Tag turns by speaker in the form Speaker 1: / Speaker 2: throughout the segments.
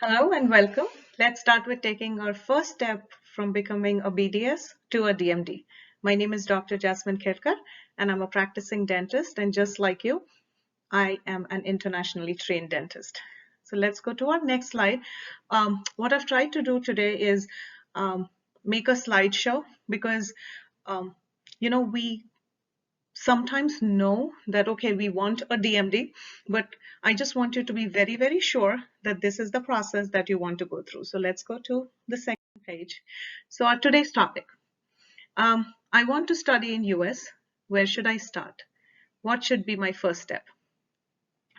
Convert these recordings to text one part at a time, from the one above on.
Speaker 1: Hello and welcome. Let's start with taking our first step from becoming a BDS to a DMD. My name is Dr. Jasmine Kerkar and I'm a practicing dentist, and just like you, I am an internationally trained dentist. So let's go to our next slide. What I've tried to do today is make a slideshow because um, we sometimes know that, okay, we want a DMD, but I just want you to be very, very sure that this is the process that you want to go through. So let's go to the second page. So our today's topic, I want to study in US. Where should I start? What should be my first step?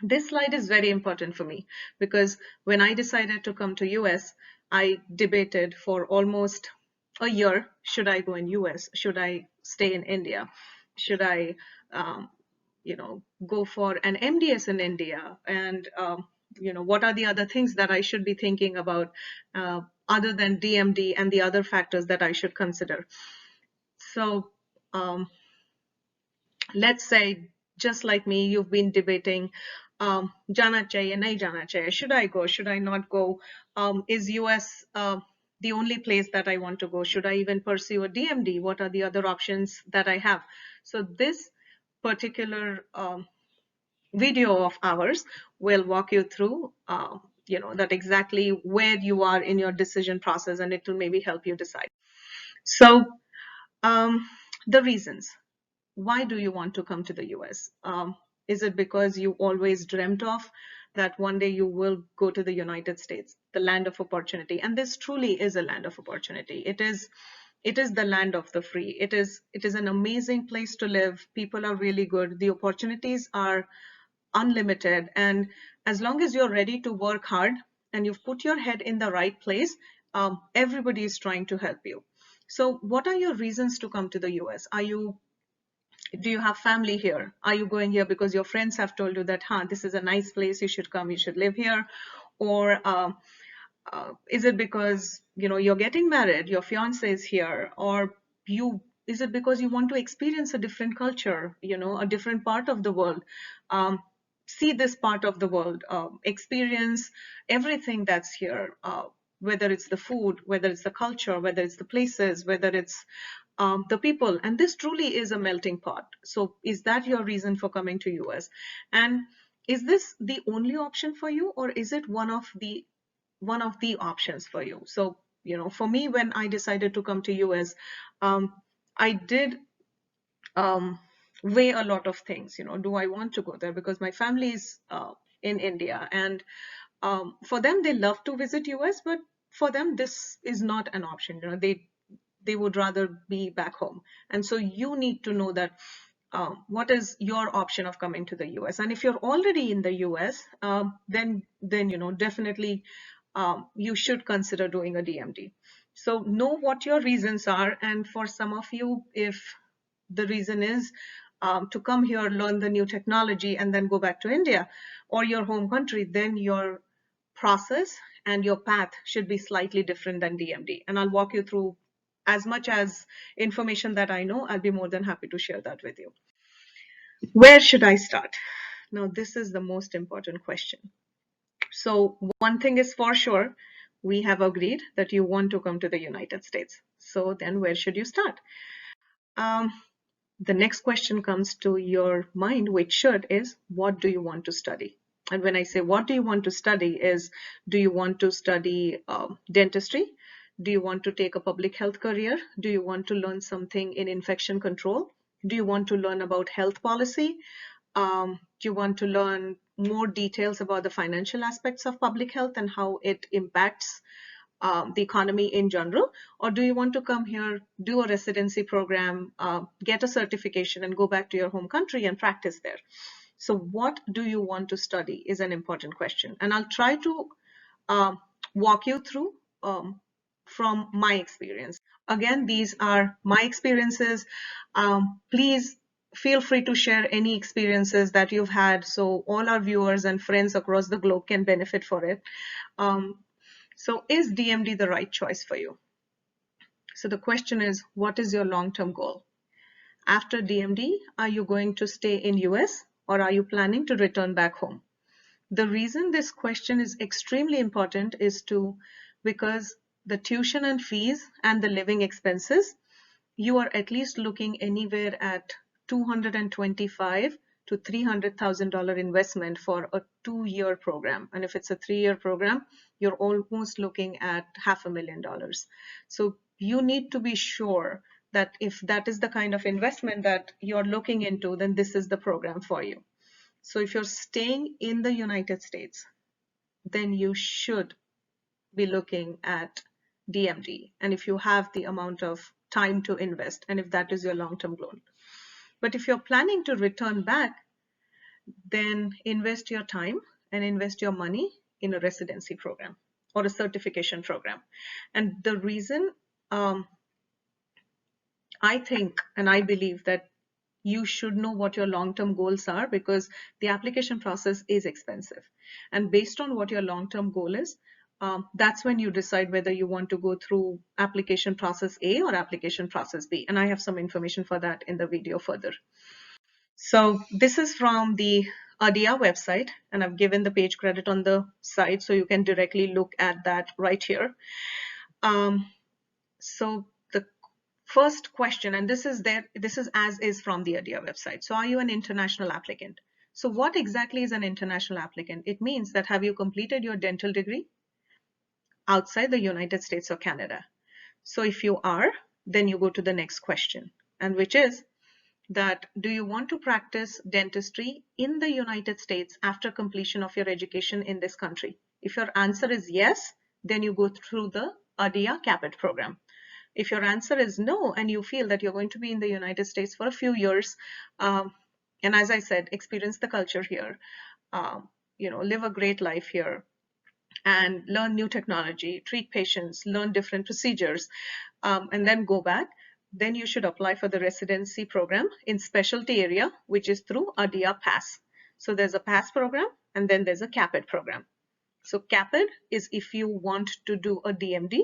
Speaker 1: This slide is very important for me because when I decided to come to US, I debated for almost a year. Should I go in US? Should I stay in India? Should I, um, go for an MDS in India? And, what are the other things that I should be thinking about other than DMD and the other factors that I should consider? So, let's say, just like me, you've been debating, jana chahiye, nahi jana chahiye. Should I go? Should I not go? Is US the only place that I want to go? Should I even pursue a DMD? What are the other options that I have? So this particular video of ours will walk you through, that exactly where you are in your decision process, and it will maybe help you decide. So the reasons. Why do you want to come to the US? Is it because you always dreamt of that one day you will go to the United States, the land of opportunity? And this truly is a land of opportunity. It is the land of the free. It is an amazing place to live. People are really good. The opportunities are unlimited. And as long as you're ready to work hard and you've put your head in the right place, everybody is trying to help you. So what are your reasons to come to the US? Do you have family here? Are you going here because your friends have told you that, this is a nice place, you should come, you should live here? Or is it because, you're getting married, your fiance is here? Or is it because you want to experience a different culture, a different part of the world? See this part of the world, experience everything that's here, whether it's the food, whether it's the culture, whether it's the places, whether it's the people. And this truly is a melting pot. So is that your reason for coming to US? And is this the only option for you, or is it one of the options for you? So, for me, when I decided to come to US, I did weigh a lot of things. Do I want to go there? Because my family is in India, and for them, they love to visit US, but for them, this is not an option. They would rather be back home. And so you need to know that what is your option of coming to the US. And if you're already in the US, then definitely you should consider doing a DMD. So know what your reasons are. And for some of you, if the reason is to come here, learn the new technology, and then go back to India or your home country, then your process and your path should be slightly different than DMD. And I'll walk you through as much as information that I know. I'll be more than happy to share that with you. Where should I start? Now, this is the most important question. So one thing is for sure, we have agreed that you want to come to the United States. So then where should you start? The next question comes to your mind, which should, is what do you want to study? And when I say what do you want to study is, do you want to study dentistry? Do you want to take a public health career? Do you want to learn something in infection control? Do you want to learn about health policy? Do you want to learn more details about the financial aspects of public health and how it impacts the economy in general? Or do you want to come here, do a residency program, get a certification, and go back to your home country and practice there? So what do you want to study is an important question. And I'll try to walk you through from my experience. Again, these are my experiences. Please feel free to share any experiences that you've had so all our viewers and friends across the globe can benefit for it. So is DMD the right choice for you? So the question is, what is your long-term goal? After DMD, are you going to stay in US or are you planning to return back home? The reason this question is extremely important is because the tuition and fees and the living expenses, you are at least looking anywhere at $225,000 to $300,000 investment for a 2-year program. And if it's a 3-year program, you're almost looking at $500,000. So you need to be sure that if that is the kind of investment that you're looking into, then this is the program for you. So if you're staying in the United States, then you should be looking at DMD. And if you have the amount of time to invest, and if that is your long-term goal. But if you're planning to return back, then invest your time and invest your money in a residency program or a certification program. And the reason I think and I believe that you should know what your long-term goals are, because the application process is expensive. And based on what your long-term goal is, that's when you decide whether you want to go through application process A or application process B. And I have some information for that in the video further. So this is from the ADIA website, and I've given the page credit on the side so you can directly look at that right here. So the first question, and this is as is from the ADIA website. So are you an international applicant? So what exactly is an international applicant? It means that have you completed your dental degree outside the United States or Canada? So if you are, then you go to the next question, and which is that do you want to practice dentistry in the United States after completion of your education in this country? If your answer is yes, then you go through the ADIA CAPIT program. If your answer is no, and you feel that you're going to be in the United States for a few years, and as I said, experience the culture here, live a great life here, and learn new technology, treat patients, learn different procedures, and then go back, then you should apply for the residency program in specialty area, which is through ADIA PASS. So there's a PASS program, and then there's a CAPIT program. So CAPIT is if you want to do a DMD,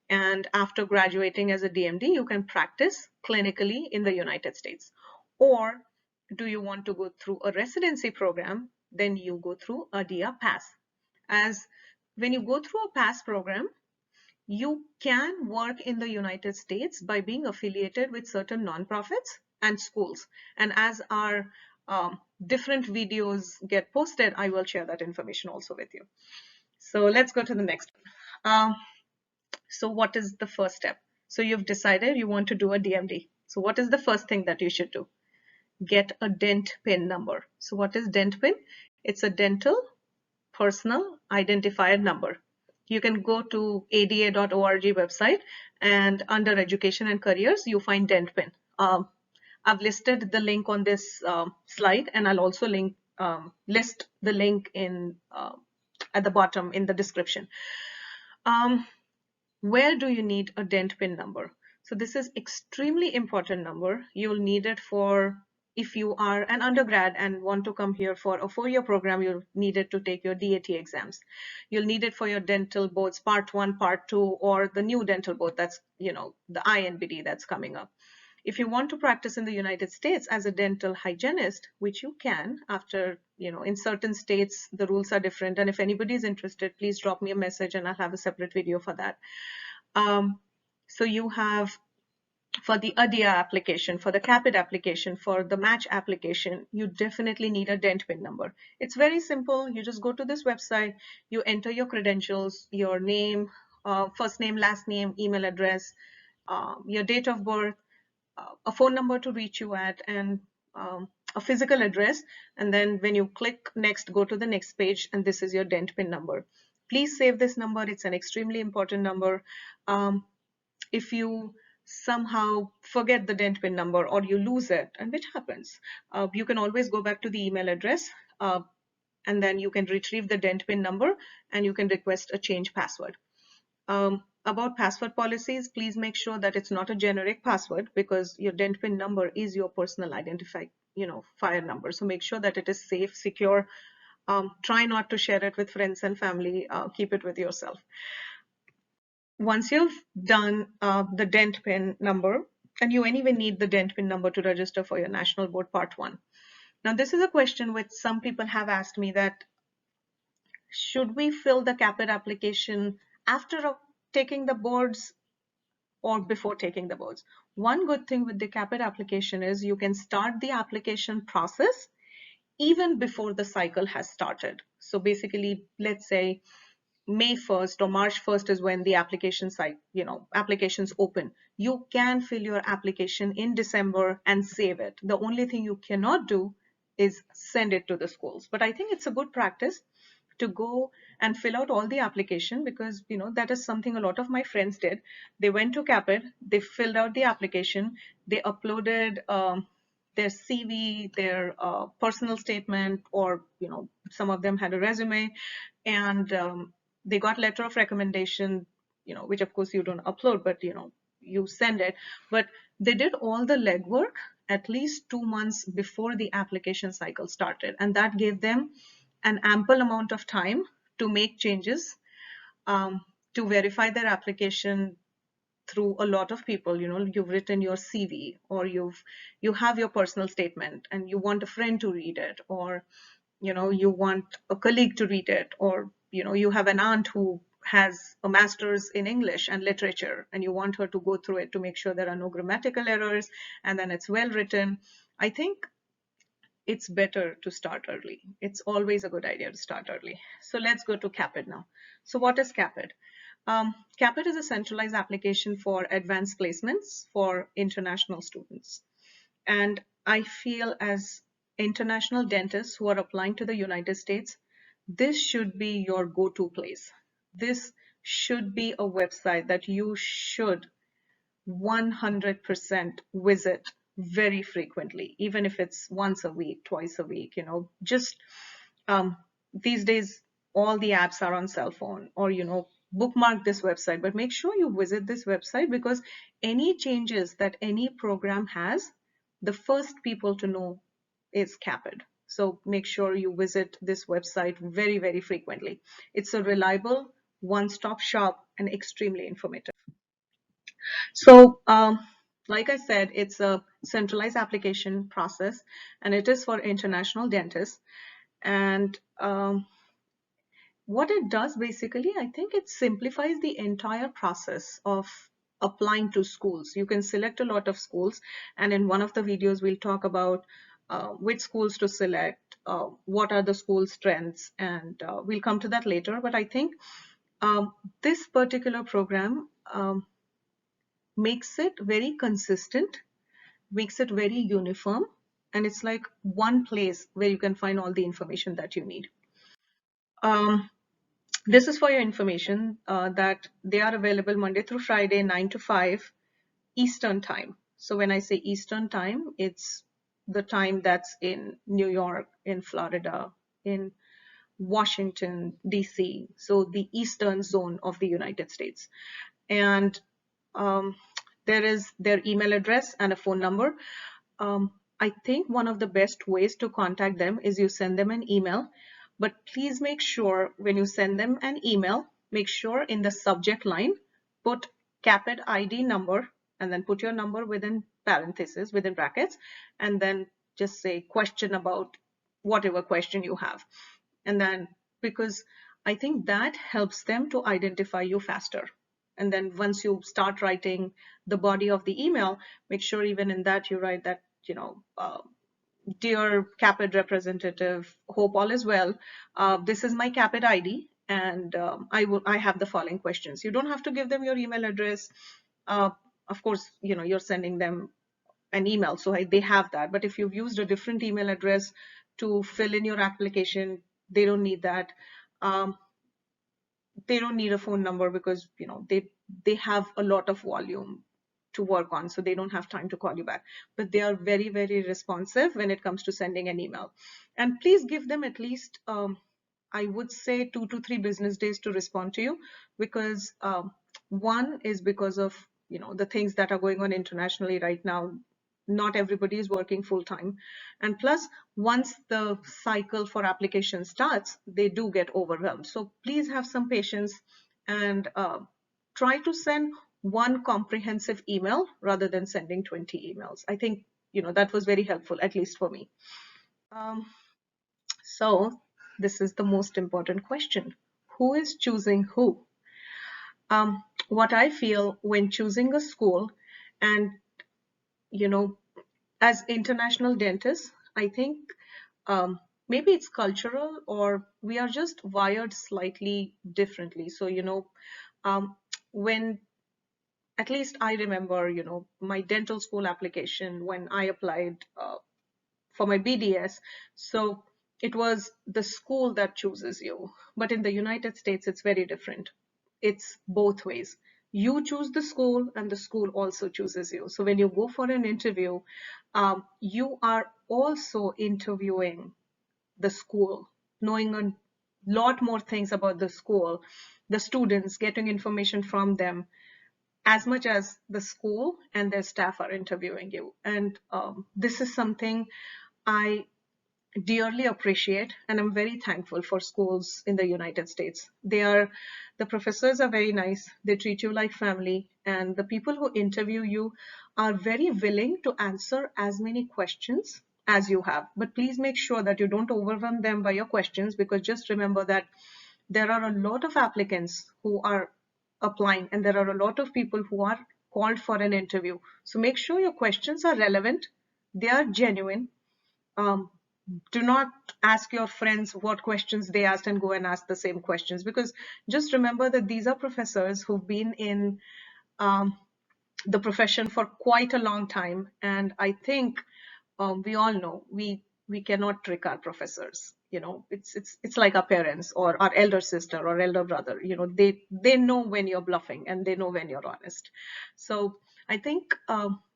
Speaker 1: and after graduating as a DMD, you can practice clinically in the United States. Or do you want to go through a residency program, then you go through ADIA PASS. As when you go through a PASS program, you can work in the United States by being affiliated with certain nonprofits and schools. And as our different videos get posted, I will share that information also with you. So let's go to the next one. So what is the first step? So you've decided you want to do a DMD. So what is the first thing that you should do? Get a Dent PIN number. So what is Dent PIN? It's a dental personal identifier number. You can go to ada.org website, and under education and careers, you find Dent PIN. I've listed the link on this slide, and I'll also list the link in at the bottom in the description. Where do you need a Dent PIN number? So this is extremely important number. You'll need it for if you are an undergrad and want to come here for a 4-year program, you'll need it to take your DAT exams. You'll need it for your dental boards, part 1, part 2, or the new dental board that's, the NBDE that's coming up. If you want to practice in the United States as a dental hygienist, which you can after, in certain states, the rules are different. And if anybody is interested, please drop me a message and I'll have a separate video for that. So you have for the ADIA application, for the CAPIT application, for the match application, you definitely need a Dent PIN number. It's very simple. You just go to this website, you enter your credentials, your name, first name, last name, email address, your date of birth, a phone number to reach you at, and a physical address. And then when you click next, go to the next page, and this is your Dent PIN number. Please save this number. It's an extremely important number. If you somehow forget the Dent PIN number or you lose it, and which happens, you can always go back to the email address, and then you can retrieve the Dent PIN number and you can request a change password. About password policies, please make sure that it's not a generic password, because your Dent PIN number is your personal identifier, fire number. So make sure that it is safe, secure. Try not to share it with friends and family. Keep it with yourself. Once you've done the Dent PIN number, and you anyway need the Dent PIN number to register for your National Board Part 1. Now, this is a question which some people have asked me that should we fill the CAPIT application after taking the boards or before taking the boards? One good thing with the CAPIT application is you can start the application process even before the cycle has started. So basically, let's say May 1st or March 1st is when the application site, applications open. You can fill your application in December and save it. The only thing you cannot do is send it to the schools. But I think it's a good practice to go and fill out all the application, because that is something a lot of my friends did. They went to CAPIT, they filled out the application, they uploaded their CV, their personal statement, or some of them had a resume, and they got letter of recommendation, which of course you don't upload, but you send it. But they did all the legwork at least 2 months before the application cycle started, and that gave them an ample amount of time to make changes, to verify their application through a lot of people. You've written your CV, or you have your personal statement and you want a friend to read it, or you want a colleague to read it, or you have an aunt who has a master's in English and literature and you want her to go through it to make sure there are no grammatical errors and then it's well written. I think it's better to start early. It's always a good idea to start early. So let's go to CAPIT now. So what is CAPIT? CAPIT is a centralized application for advanced placements for international students. And I feel, as international dentists who are applying to the United States, this should be your go-to place. This should be a website that you should 100% visit very frequently, even if it's once a week, twice a week. Just these days all the apps are on cell phone, or bookmark this website, but make sure you visit this website, because any changes that any program has, the first people to know is CAPIT. So make sure you visit this website very, very frequently. It's a reliable one-stop shop and extremely informative. So like I said, it's a centralized application process, and it is for international dentists. And what it does basically, I think it simplifies the entire process of applying to schools. You can select a lot of schools, and in one of the videos we'll talk about which schools to select, what are the school's strengths, and we'll come to that later. But I think this particular program makes it very consistent, makes it very uniform, and it's like one place where you can find all the information that you need. This is for your information, that they are available Monday through Friday, 9 to 5 Eastern time. So when I say Eastern time, it's the time that's in New York, in Florida, in Washington, DC. So the Eastern zone of the United States. And there is their email address and a phone number. I think one of the best ways to contact them is you send them an email, but please make sure when you send them an email, make sure in the subject line, put CAPIT ID number, and then put your number within parentheses, within brackets, and then just say question about whatever question you have. And then, because I think that helps them to identify you faster. And then once you start writing the body of the email, make sure even in that you write that, dear CAPIT representative, hope all is well. This is my CAPIT ID, and I have the following questions. You don't have to give them your email address. Of course, you're sending them an email, so they have that. But if you've used a different email address to fill in your application, they don't need that. They don't need a phone number, because they have a lot of volume to work on, so they don't have time to call you back. But they are very, very responsive when it comes to sending an email. And please give them at least I would say 2 to 3 business days to respond to you, because one is because of the things that are going on internationally right now. Not everybody is working full time, and plus once the cycle for application starts, they do get overwhelmed. So please have some patience and try to send one comprehensive email rather than sending 20 emails. I think that was very helpful, at least for me. So this is the most important question. Who is choosing who? What I feel when choosing a school, and you know, as international dentists, I think maybe it's cultural or we are just wired slightly differently. So, when at least I remember, my dental school application when I applied for my BDS. So it was the school that chooses you. But in the United States, it's very different. It's both ways. You choose the school and the school also chooses you. So when you go for an interview, you are also interviewing the school, knowing a lot more things about the school, the students, getting information from them, as much as the school and their staff are interviewing you. And this is something I dearly appreciate, and I'm very thankful for schools in the United States. The professors are very nice, they treat you like family, and the people who interview you are very willing to answer as many questions as you have. But please make sure that you don't overwhelm them by your questions, because just remember that there are a lot of applicants who are applying, and there are a lot of people who are called for an interview. So make sure your questions are relevant, they are genuine. um, do not ask your friends what questions they asked and go and ask the same questions, because just remember that these are professors who've been in um, the profession for quite a long time. And I think we all know we cannot trick our professors. It's like our parents or our elder sister or elder brother. They know when you're bluffing and they know when you're honest. So I think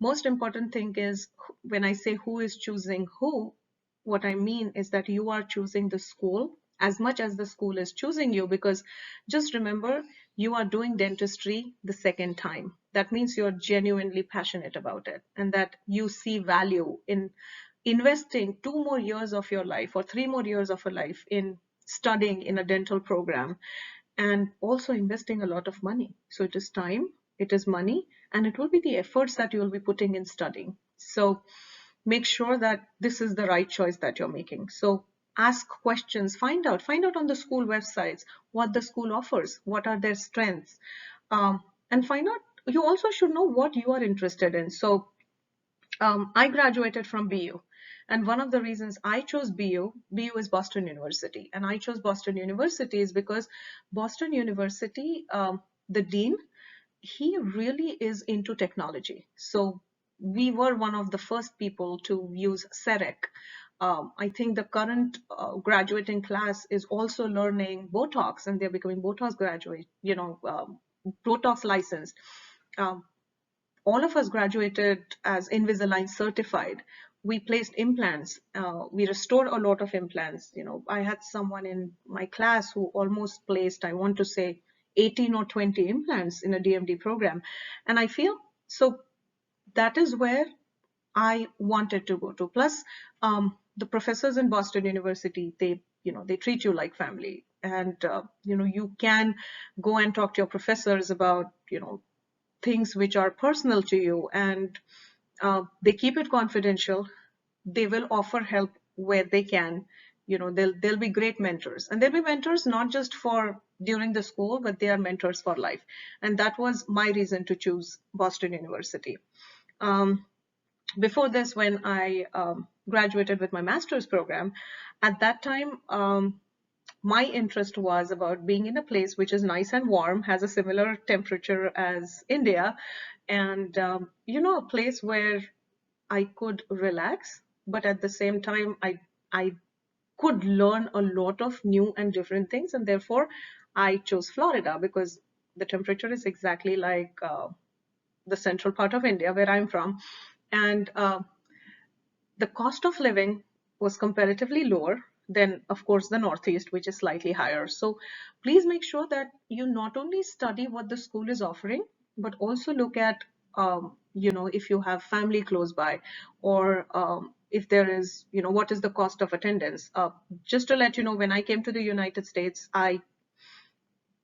Speaker 1: most important thing is, when I say who is choosing who, what I mean is that you are choosing the school as much as the school is choosing you, because just remember, you are doing dentistry the second time. That means you're genuinely passionate about it, and that you see value in investing 2 more years of your life or 3 more years of your life in studying in a dental program, and also investing a lot of money. So it is time, it is money, and it will be the efforts that you will be putting in studying. So make sure that this is the right choice that you're making. So ask questions, find out on the school websites what the school offers, what are their strengths, and find out. You also should know what you are interested in. So I graduated from BU, and one of the reasons I chose BU is Boston University, and I chose Boston University is because Boston University, the dean, he really is into technology. So we were one of the first people to use CEREC. I think the current graduating class is also learning Botox, and they're becoming Botox graduate, Botox licensed. Um, all of us graduated as Invisalign certified. We placed implants. We restored a lot of implants. I had someone in my class who almost placed, I want to say, 18 or 20 implants in a DMD program. And I feel so that is where I wanted to go to. Plus, the professors in Boston University, they treat you like family. And, you can go and talk to your professors about, things which are personal to you, and they keep it confidential. They will offer help where they can. They'll be great mentors, and they'll be mentors not just for during the school, but they are mentors for life. And that was my reason to choose Boston University. um, Before this, when I graduated with my master's program, at that time, my interest was about being in a place which is nice and warm, has a similar temperature as India, and a place where I could relax, but at the same time, I could learn a lot of new and different things, and therefore I chose Florida, because the temperature is exactly like the central part of India where I'm from, and the cost of living was comparatively lower than, of course, the Northeast, which is slightly higher. So please make sure that you not only study what the school is offering, but also look at, if you have family close by, or if there is, what is the cost of attendance. Just to let you know, when I came to the United States, I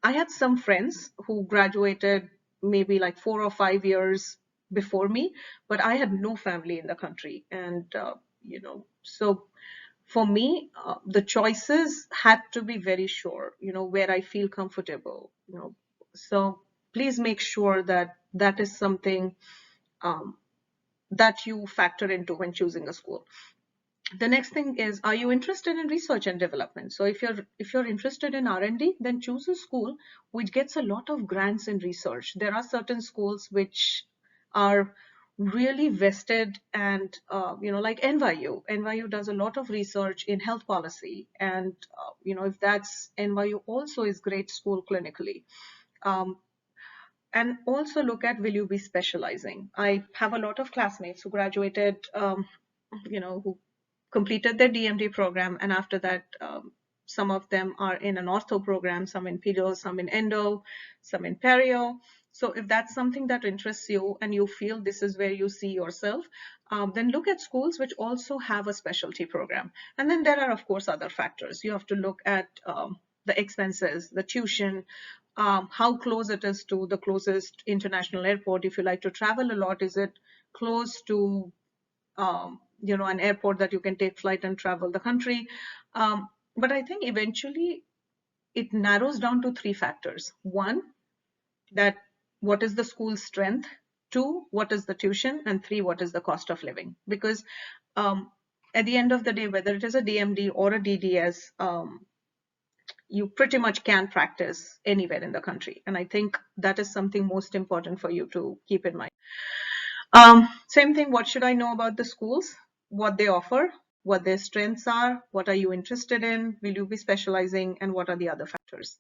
Speaker 1: had some friends who graduated maybe like 4 or 5 years before me, but I had no family in the country. And, so for me, the choices had to be very sure, where I feel comfortable, So please make sure that that is something um, that you factor into when choosing a school. The next thing is, are you interested in research and development? So if you're interested in R&D, then choose a school which gets a lot of grants in research. There are certain schools which are really vested, and like NYU does a lot of research in health policy, and if that's NYU also is great school clinically. And also look at, will you be specializing? I have a lot of classmates who graduated, who completed their DMD program, and after that, some of them are in an ortho program, some in pedo, some in endo, some in perio. So if that's something that interests you and you feel this is where you see yourself, then look at schools which also have a specialty program. And then there are, of course, other factors. You have to look at the expenses, the tuition, how close it is to the closest international airport. If you like to travel a lot, is it close to an airport that you can take flight and travel the country? But I think eventually it narrows down to three factors. One, that what is the school's strength? Two, what is the tuition? And three, what is the cost of living? Because at the end of the day, whether it is a DMD or a DDS, you pretty much can practice anywhere in the country. And I think that is something most important for you to keep in mind. Same thing, what should I know about the schools, what they offer, what their strengths are, what are you interested in, will you be specializing, and what are the other factors?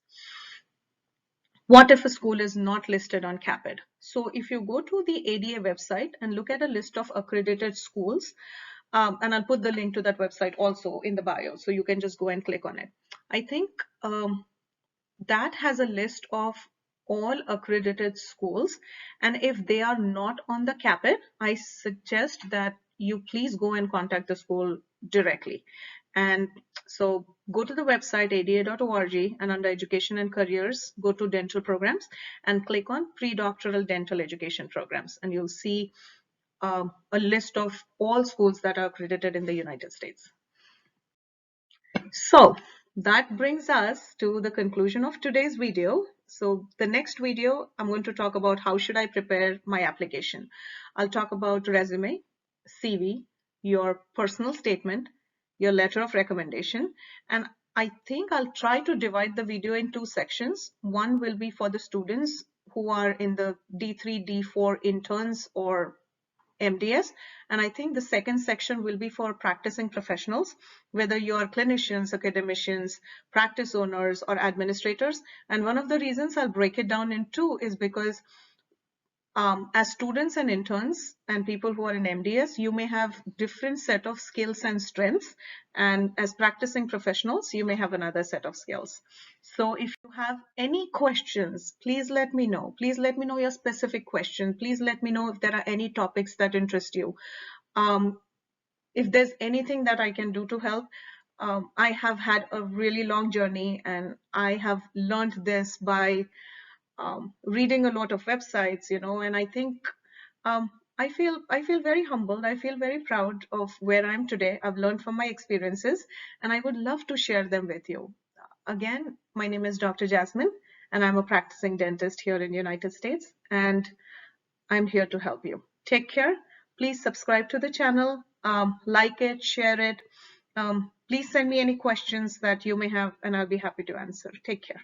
Speaker 1: What if a school is not listed on CAPIT? So if you go to the ADA website and look at a list of accredited schools, and I'll put the link to that website also in the bio, so you can just go and click on it. I think that has a list of all accredited schools, and if they are not on the CAPIT, I suggest that you please go and contact the school directly. And so go to the website ada.org, and under education and careers, go to dental programs and click on pre-doctoral dental education programs, and you'll see a list of all schools that are accredited in the United States. So that brings us to the conclusion of today's video. So the next video, I'm going to talk about how should I prepare my application. I'll talk about resume, CV, your personal statement, your letter of recommendation, and I think I'll try to divide the video in two sections. One will be for the students who are in the D3, D4 interns or MDS, and I think the second section will be for practicing professionals, whether you're clinicians, academicians, practice owners, or administrators. And one of the reasons I'll break it down in two is because as students and interns and people who are in MDS, you may have different set of skills and strengths, and as practicing professionals, you may have another set of skills. So if you have any questions, please let me know. Please let me know your specific question. Please let me know if there are any topics that interest you. If there's anything that I can do to help. I have had a really long journey, and I have learned this by reading a lot of websites, and I think I feel very humbled. I feel very proud of where I'm today. I've learned from my experiences, and I would love to share them with you. Again, my name is Dr. Jasmine, and I'm a practicing dentist here in the United States, and I'm here to help you. Take care. Please subscribe to the channel, like it, share it. Please send me any questions that you may have, and I'll be happy to answer. Take care.